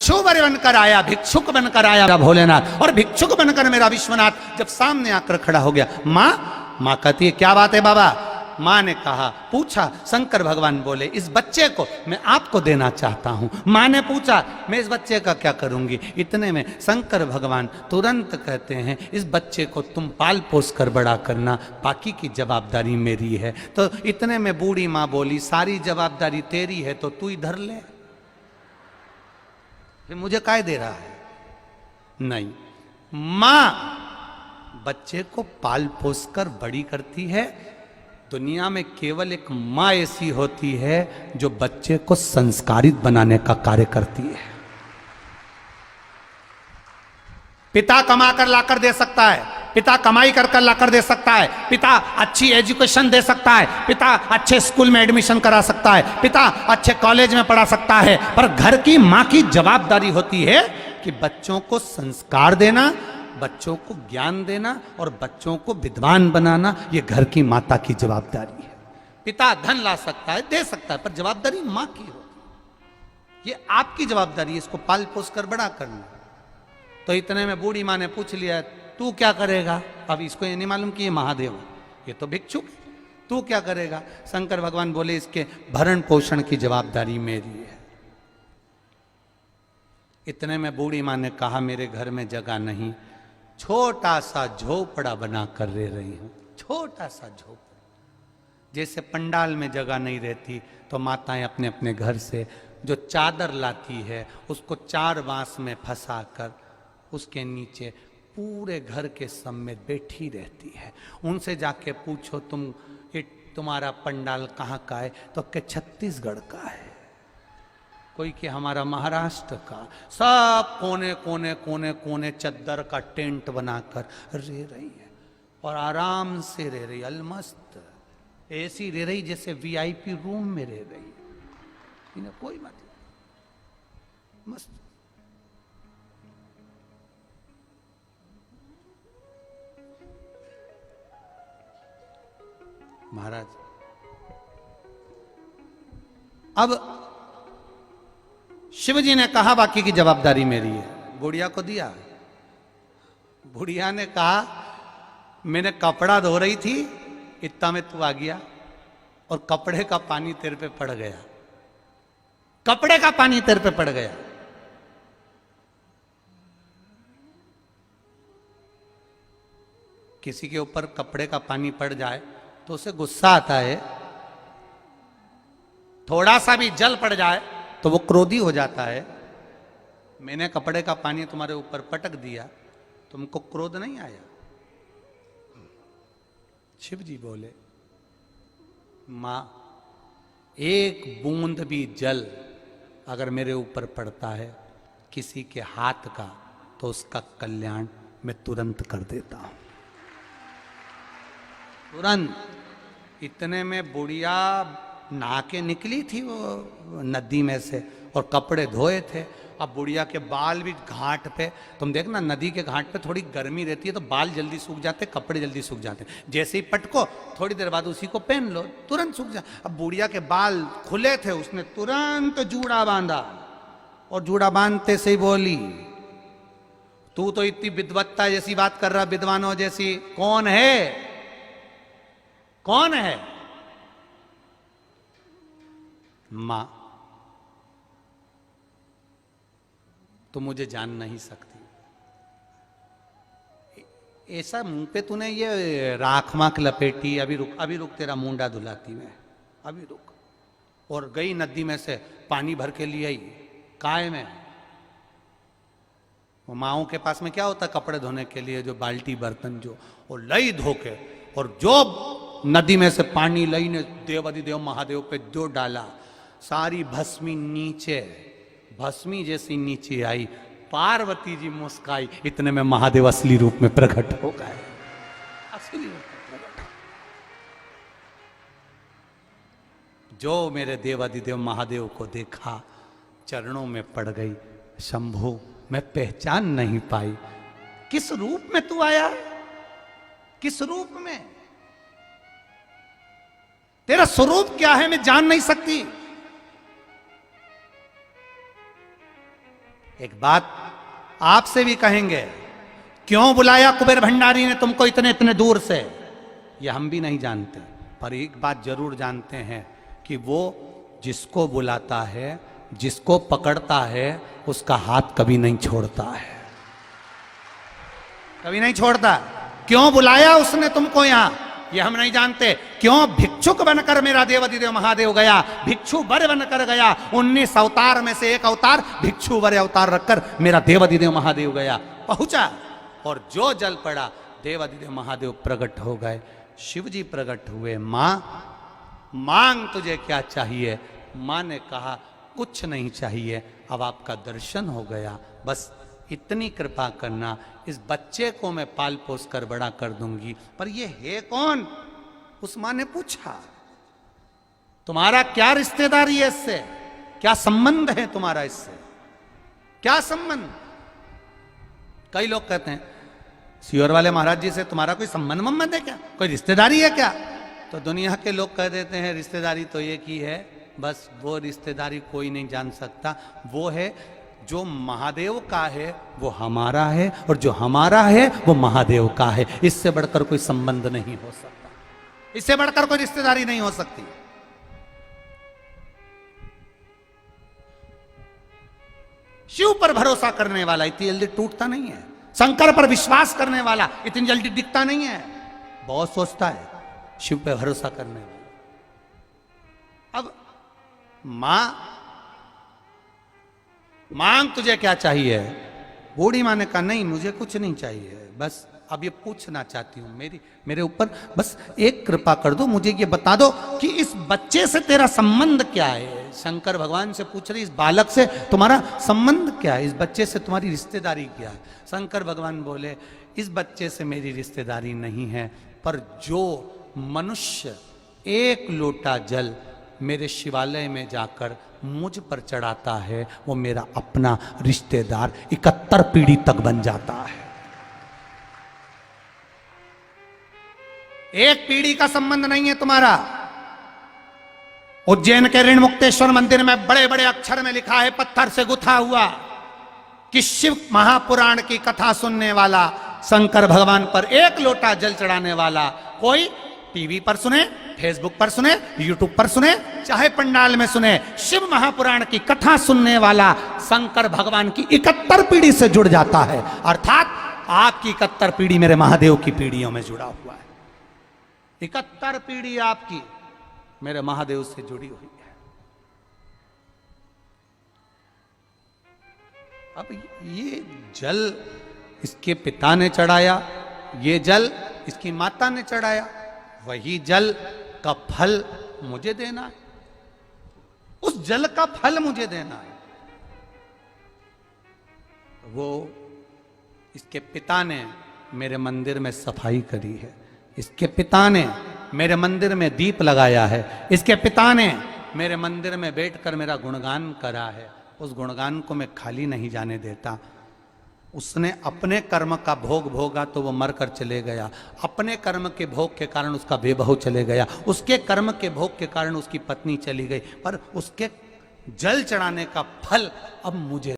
भिक्षु बनकर आया, भिक्षुक बनकर आया भोलेनाथ, और भिक्षुक बनकर मेरा विश्वनाथ जब सामने आकर खड़ा हो गया, माँ कहती है क्या बात है बाबा। माँ ने कहा, पूछा, शंकर भगवान बोले इस बच्चे को मैं आपको देना चाहता हूं। माँ ने पूछा मैं इस बच्चे का क्या करूंगी। इतने में शंकर भगवान तुरंत कहते हैं इस बच्चे को तुम पाल पोस कर बड़ा करना, बाकी की जवाबदारी मेरी है। तो इतने में बूढ़ी माँ बोली सारी जवाबदारी तेरी है तो तू इधर ले, फिर मुझे काय दे रहा है। नहीं, माँ बच्चे को पाल पोस कर बड़ी करती है। दुनिया में केवल एक माँ ऐसी होती है जो बच्चे को संस्कारित बनाने का कार्य करती है। पिता कमा कर लाकर दे सकता है, पिता कमाई कर लाकर दे सकता है, पिता अच्छी एजुकेशन दे सकता है, पिता अच्छे स्कूल में एडमिशन करा सकता है, पिता अच्छे कॉलेज में पढ़ा सकता है, पर घर की माँ की जवाबदारी होती है कि बच्चों को संस्कार देना, बच्चों को ज्ञान देना और बच्चों को विद्वान बनाना। ये घर की माता की जवाबदारी है। पिता धन ला सकता है, दे सकता है, पर जवाबदारी माँ की होती है। ये आपकी जवाबदारी है इसको पाल पोस कर बड़ा करना। तो इतने में बूढ़ी माँ ने पूछ लिया तू क्या करेगा। अब इसको ये नहीं मालूम कि ये महादेव है, ये तो भिक्षुक, तू क्या करेगा। शंकर भगवान बोले इसके भरण पोषण की जवाबदारी मेरी है। इतने में बूढ़ी माँ ने कहा मेरे घर में जगह नहीं, छोटा सा झोपड़ा बना कर रह रही हूं, छोटा सा झोपड़ा। जैसे पंडाल में जगह नहीं रहती तो माताएं अपने अपने घर से जो चादर लाती है उसको 4 बांस में फंसा कर उसके नीचे पूरे घर के समेत बैठी रहती है। उनसे जाके पूछो तुम्हारा पंडाल कहाँ का है, तो के छत्तीसगढ़ का है, कोई कि हमारा महाराष्ट्र का। सब कोने कोने कोने कोने चद्दर का टेंट बनाकर रह रही है और आराम से रह रही, अलमस्त ऐसी रह रही जैसे वीआईपी रूम में रह रही, इन्हें कोई मतलब, मस्त। महाराज अब शिव जी ने कहा बाकी की जवाबदारी मेरी है, बुढ़िया को दिया। बुढ़िया ने कहा मैंने कपड़ा धो रही थी, इतना में तू आ गया और कपड़े का पानी तेरे पे पड़ गया, कपड़े का पानी तेरे पे पड़ गया। किसी के ऊपर कपड़े का पानी पड़ जाए तो उसे गुस्सा आता है, थोड़ा सा भी जल पड़ जाए तो वो क्रोधी हो जाता है। मैंने कपड़े का पानी तुम्हारे ऊपर पटक दिया, तुमको क्रोध नहीं आया। शिव जी बोले मां एक बूंद भी जल अगर मेरे ऊपर पड़ता है किसी के हाथ का तो उसका कल्याण मैं तुरंत कर देता हूं, तुरंत। इतने में बुढ़िया नहा के निकली थी वो नदी में से और कपड़े धोए थे। अब बुढ़िया के बाल भी घाट पे, तुम देखना नदी के घाट पे थोड़ी गर्मी रहती है तो बाल जल्दी सूख जाते, कपड़े जल्दी सूख जाते। जैसे ही पटको थोड़ी देर बाद उसी को पहन लो, तुरंत सूख जाए। अब बुढ़िया के बाल खुले थे, उसने तुरंत जूड़ा बांधा और जूड़ा बांधते से ही बोली तू तो इतनी विद्वत्ता जैसी बात कर रहा, विद्वानों जैसी, कौन है, कौन है। मां तो मुझे जान नहीं सकती, ऐसा मुंह पे तूने ये राख माख लपेटी, अभी रुक तेरा मुंडा धुलाती मैं, अभी रुक। और गई नदी में से पानी भर के लिए आई, काय में वो माओं के पास में क्या होता कपड़े धोने के लिए, जो बाल्टी बर्तन जो, वो लई धो के, और जो नदी में से पानी लई ने देवाधिदेव महादेव पे जो डाला, सारी भस्मी नीचे, भस्मी जैसी नीचे आई। पार्वती जी मुस्काई, इतने में महादेव असली रूप में प्रकट हो गए, असली रूप में प्रकट। जो मेरे देवाधिदेव महादेव को देखा चरणों में पड़ गई, शंभु मैं पहचान नहीं पाई, किस रूप में तू आया, किस रूप में, तेरा स्वरूप क्या है मैं जान नहीं सकती। एक बात आपसे भी कहेंगे, क्यों बुलाया कुबेर भंडारी ने तुमको इतने इतने दूर से, ये हम भी नहीं जानते, पर एक बात जरूर जानते हैं कि वो जिसको बुलाता है, जिसको पकड़ता है, उसका हाथ कभी नहीं छोड़ता है, कभी नहीं छोड़ता। क्यों बुलाया उसने तुमको यहां, ये हम नहीं जानते। क्यों भिक्षुक बनकर मेरा देवाधिदेव महादेव गया, भिक्षु वर बनकर गया, 19 अवतार में से एक अवतार भिक्षु वर अवतार रखकर मेरा देवाधिदेव महादेव गया, पहुंचा, और जो जल पड़ा देवाधिदेव महादेव प्रकट हो गए, शिव जी प्रकट हुए। मां मांग तुझे क्या चाहिए? मां ने कहा कुछ नहीं चाहिए, अब आपका दर्शन हो गया, बस इतनी कृपा करना, इस बच्चे को मैं पाल पोस कर बड़ा कर दूंगी। पर ये है कौन? उस मां ने पूछा, तुम्हारा क्या रिश्तेदारी है इससे, क्या संबंध है तुम्हारा इससे, क्या संबंध? कई लोग कहते हैं सियोर वाले महाराज जी से तुम्हारा कोई संबंध है क्या, कोई रिश्तेदारी है क्या? तो दुनिया के लोग कह देते हैं रिश्तेदारी तो एक ही है, बस वो रिश्तेदारी कोई नहीं जान सकता, वो है जो महादेव का है वो हमारा है, और जो हमारा है वो महादेव का है। इससे बढ़कर कोई संबंध नहीं हो सकता, इससे बढ़कर कोई रिश्तेदारी नहीं हो सकती। शिव पर भरोसा करने वाला इतनी जल्दी टूटता नहीं है, शंकर पर विश्वास करने वाला इतनी जल्दी दिखता नहीं है, बहुत सोचता है शिव पे भरोसा करने वाला। अब मांग तुझे क्या चाहिए? बूढ़ी मां ने कहा नहीं मुझे कुछ नहीं चाहिए, बस अब ये पूछना चाहती हूं, मेरे ऊपर बस एक कृपा कर दो, मुझे ये बता दो कि इस बच्चे से तेरा संबंध क्या है। शंकर भगवान से पूछ रही, इस बालक से तुम्हारा संबंध क्या है, इस बच्चे से तुम्हारी रिश्तेदारी क्या है? शंकर भगवान बोले, इस बच्चे से मेरी रिश्तेदारी नहीं है, पर जो मनुष्य एक लोटा जल मेरे शिवालय में जाकर मुझ पर चढ़ाता है, वो मेरा अपना रिश्तेदार 71 पीढ़ी तक बन जाता है। एक पीढ़ी का संबंध नहीं है तुम्हारा। उज्जैन के ऋण मुक्तेश्वर मंदिर में बड़े बड़े अक्षर में लिखा है, पत्थर से गुथा हुआ, कि शिव महापुराण की कथा सुनने वाला, शंकर भगवान पर एक लोटा जल चढ़ाने वाला, कोई टीवी पर सुने, फेसबुक पर सुने, यूट्यूब पर सुने, चाहे पंडाल में सुने, शिव महापुराण की कथा सुनने वाला शंकर भगवान की 71 पीढ़ी से जुड़ जाता है। अर्थात आपकी 71 पीढ़ी मेरे महादेव की पीढ़ियों में जुड़ा हुआ है। 71 पीढ़ी आपकी मेरे महादेव से जुड़ी हुई है। अब ये जल इसके पिता ने चढ़ाया, ये जल इसकी माता ने चढ़ाया, वही जल का फल मुझे देना है, उस जल का फल मुझे देना है। वो इसके पिता ने मेरे मंदिर में सफाई करी है, इसके पिता ने मेरे मंदिर में दीप लगाया है, इसके पिता ने मेरे मंदिर में बैठकर मेरा गुणगान करा है, उस गुणगान को मैं खाली नहीं जाने देता। उसने अपने कर्म का भोग भोगा तो वो मरकर चले गया, अपने कर्म के भोग के कारण उसका बेबहू चले गया, उसके कर्म के भोग के कारण उसकी पत्नी चली गई, पर उसके जल चढ़ाने का फल अब मुझे